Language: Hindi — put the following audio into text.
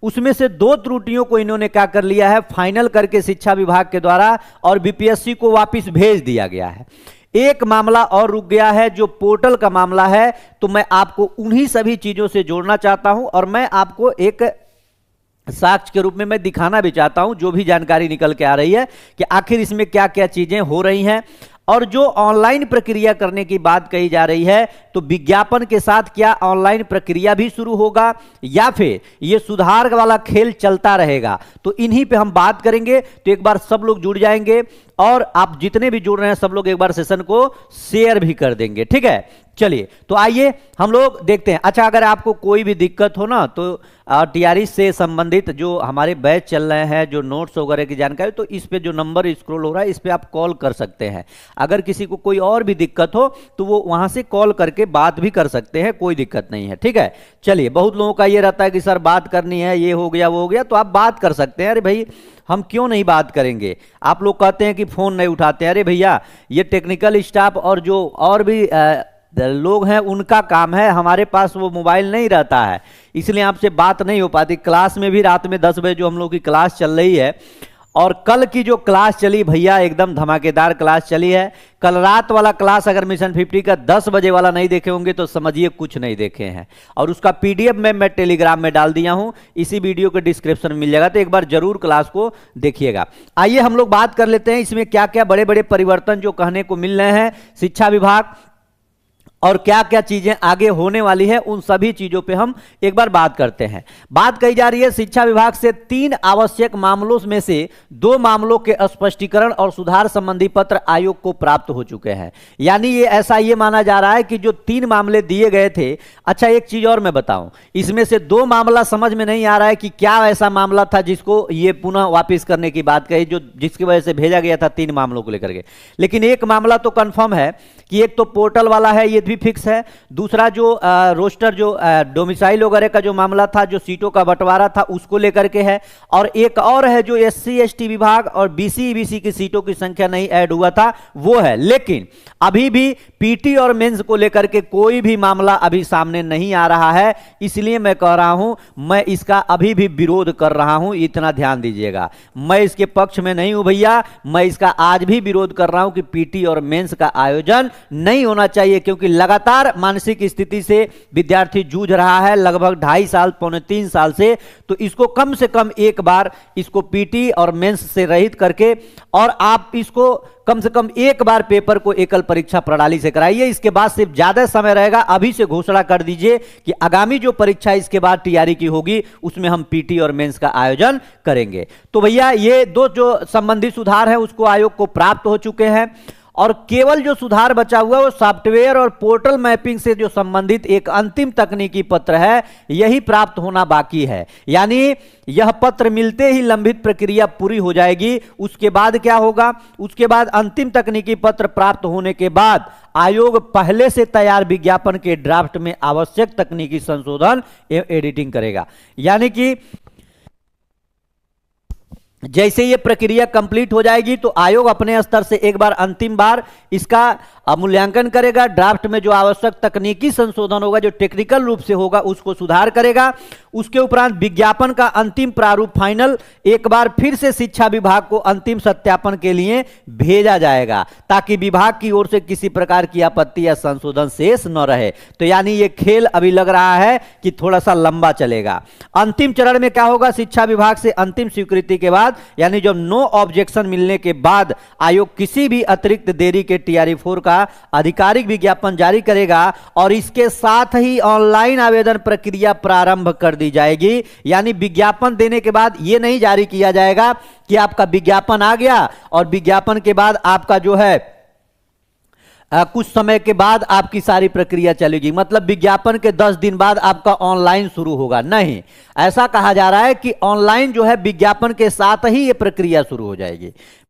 उसमें से 2 त्रुटियों को इन्होंने क्या कर लिया है, फाइनल करके शिक्षा विभाग के द्वारा और बीपीएससी को वापस भेज दिया गया है। एक मामला और रुक गया है जो पोर्टल का मामला है, तो मैं आपको उन्हीं सभी चीजों से जोड़ना चाहता हूं और मैं आपको एक साक्ष्य के रूप में मैं दिखाना भी चाहता हूं जो भी जानकारी निकल के आ रही है कि आखिर इसमें क्या क्या चीजें हो रही हैं। और जो ऑनलाइन प्रक्रिया करने की बात कही जा रही है, तो विज्ञापन के साथ क्या ऑनलाइन प्रक्रिया भी शुरू होगा या फिर ये सुधार वाला खेल चलता रहेगा, तो इन्हीं पे हम बात करेंगे। तो एक बार सब लोग जुड़ जाएंगे और आप जितने भी जुड़ रहे हैं सब लोग एक बार सेशन को शेयर भी कर देंगे, ठीक है। चलिए तो आइए हम लोग देखते हैं। अच्छा, अगर आपको कोई भी दिक्कत हो ना, तो टीआरई से संबंधित जो हमारे बैच चल रहे हैं, जो नोट्स वगैरह की जानकारी, तो इस पे जो नंबर स्क्रॉल हो रहा है इस पे आप कॉल कर सकते हैं। अगर किसी को कोई और भी दिक्कत हो तो वो वहां से कॉल करके बात भी कर सकते हैं, कोई दिक्कत नहीं है, ठीक है। चलिए, बहुत लोगों का ये रहता है कि सर बात करनी है, ये हो गया वो हो गया, तो आप बात कर सकते हैं। अरे भाई हम क्यों नहीं बात करेंगे। आप लोग कहते हैं कि फोन नहीं उठाते हैं, अरे भैया ये टेक्निकल स्टाफ और जो और भी लोग हैं उनका काम है, हमारे पास वो मोबाइल नहीं रहता है, इसलिए आपसे बात नहीं हो पाती। क्लास में भी रात में 10 बजे जो हम लोग की क्लास चल रही है, और कल की जो क्लास चली भैया एकदम धमाकेदार क्लास चली है। कल रात वाला क्लास अगर मिशन 50 का 10 बजे वाला नहीं देखे होंगे तो समझिए कुछ नहीं देखे हैं, और उसका पीडीएफ में मैं टेलीग्राम में डाल दिया हूं, इसी वीडियो के डिस्क्रिप्शन में मिल जाएगा, तो एक बार जरूर क्लास को देखिएगा। आइए हम लोग बात कर लेते हैं इसमें क्या क्या बड़े बड़े परिवर्तन जो कहने को मिल रहे हैं शिक्षा विभाग, और क्या क्या चीजें आगे होने वाली है, उन सभी चीजों पे हम एक बार बात करते हैं। बात कही जा रही है शिक्षा विभाग से 3 आवश्यक मामलों में से 2 मामलों के स्पष्टीकरण और सुधार संबंधी पत्र आयोग को प्राप्त हो चुके हैं। यानी ये ऐसा ये माना जा रहा है कि जो 3 मामले दिए गए थे। अच्छा, एक चीज और मैं बताऊं, इसमें से 2 मामला समझ में नहीं आ रहा है कि क्या ऐसा मामला था जिसको ये पुनः वापिस करने की बात कही, जो जिसकी वजह से भेजा गया था 3 मामलों को लेकर के। लेकिन एक मामला तो कंफर्म है कि एक तो पोर्टल वाला है, ये भी फिक्स है। दूसरा जो रोस्टर जो डोमिसाइल वगैरह का जो मामला था, जो सीटों का बंटवारा था, उसको लेकर के है। और एक और है जो एससी एसटी विभाग और बीसी ईबीसी की सीटों की संख्या नहीं ऐड हुआ था, वो है। लेकिन अभी भी पीटी और मेंस को लेकर के कोई भी मामला अभी सामने नहीं आ रहा है, इसलिए मैं कह रहा हूं मैं इसका अभी भी विरोध कर रहा हूं, इतना ध्यान दीजिएगा। मैं इसके पक्ष में नहीं हूं भैया, मैं इसका आज भी विरोध कर रहा हूं कि पीटी और मेंस का आयोजन नहीं होना चाहिए, क्योंकि लगातार मानसिक स्थिति से विद्यार्थी जूझ रहा है लगभग 2.5 साल पौने 3 साल से। तो इसको कम से कम एक बार इसको पीटी और मेंस से रहित करके, और आप इसको कम से कम एक बार पेपर को एकल परीक्षा प्रणाली से कराइए। इसके बाद सिर्फ ज्यादा समय रहेगा, अभी से घोषणा कर दीजिए कि आगामी जो परीक्षा इसके बाद टीआरई की होगी उसमें हम पीटी और मेंस का आयोजन करेंगे। तो भैया ये 2 जो संबंधित सुधार है उसको आयोग को प्राप्त हो चुके हैं, और केवल जो सुधार बचा हुआ है वो सॉफ्टवेयर और पोर्टल मैपिंग से जो संबंधित एक अंतिम तकनीकी पत्र है, यही प्राप्त होना बाकी है। यानी यह पत्र मिलते ही लंबित प्रक्रिया पूरी हो जाएगी। उसके बाद क्या होगा, उसके बाद अंतिम तकनीकी पत्र प्राप्त होने के बाद आयोग पहले से तैयार विज्ञापन के ड्राफ्ट में आवश्यक तकनीकी संशोधन एवं एडिटिंग करेगा। यानी कि जैसे ये प्रक्रिया कंप्लीट हो जाएगी तो आयोग अपने स्तर से एक बार अंतिम बार इसका मूल्यांकन करेगा, ड्राफ्ट में जो आवश्यक तकनीकी संशोधन होगा, जो टेक्निकल रूप से होगा, उसको सुधार करेगा। उसके उपरांत विज्ञापन का अंतिम प्रारूप फाइनल एक बार फिर से शिक्षा विभाग को अंतिम सत्यापन के लिए भेजा जाएगा, ताकि विभाग की ओर से किसी प्रकार की आपत्ति या संशोधन शेष न रहे। तो यानी ये खेल अभी लग रहा है कि थोड़ा सा लंबा चलेगा। अंतिम चरण में क्या होगा, शिक्षा विभाग से अंतिम स्वीकृति के बाद, यानी जब नो ऑब्जेक्शन मिलने के बाद आयोग किसी भी अतिरिक्त देरी के टीआरई 4 का आधिकारिक विज्ञापन जारी करेगा, और इसके साथ ही ऑनलाइन आवेदन प्रक्रिया प्रारंभ कर दी जाएगी। यानी विज्ञापन देने के बाद यह नहीं जारी किया जाएगा कि आपका विज्ञापन आ गया और विज्ञापन के बाद आपका जो है कुछ समय के बाद आपकी सारी प्रक्रिया चलेगी, मतलब विज्ञापन के 10 दिन बाद आपका ऑनलाइन शुरू होगा। नहीं, ऐसा कहा जा रहा है कि ऑनलाइन जो है विज्ञापन के साथ ही यह प्रक्रिया शुरू हो जाएगी।